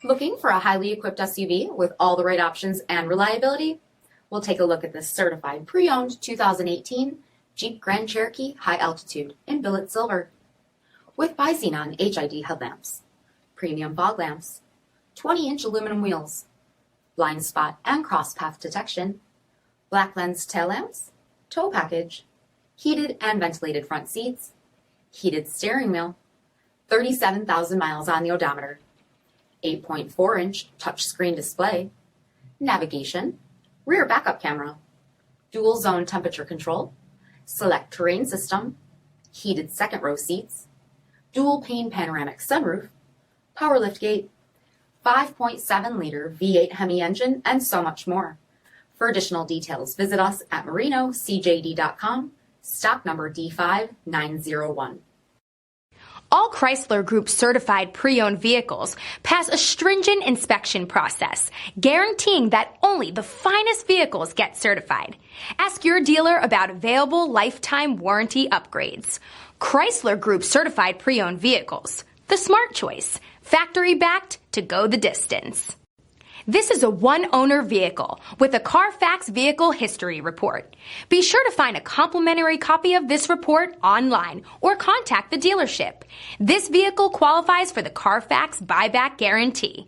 Looking for a highly equipped SUV with all the right options and reliability? We'll take a look at this certified pre-owned 2018 Jeep Grand Cherokee High Altitude in billet silver. With bi-xenon HID headlamps, premium fog lamps, 20-inch aluminum wheels, blind spot and cross path detection, black lens tail lamps, tow package, heated and ventilated front seats, heated steering wheel, 37,000 miles on the odometer, 8.4-inch touchscreen display, navigation, rear backup camera, dual zone temperature control, SELEC-TERRAIN system, heated second row seats, dual pane panoramic sunroof, power liftgate, 5.7-liter V8 HEMI engine, and so much more. For additional details, visit us at marinocjd.com, stock number D5901. All Chrysler Group certified pre-owned vehicles pass a stringent inspection process, guaranteeing that only the finest vehicles get certified. Ask your dealer about available lifetime warranty upgrades. Chrysler Group certified pre-owned vehicles, the smart choice, factory backed to go the distance. This is a one-owner vehicle with a CARFAX vehicle history report. Be sure to find a complimentary copy of this report online or contact the dealership. This vehicle qualifies for the CARFAX buyback guarantee.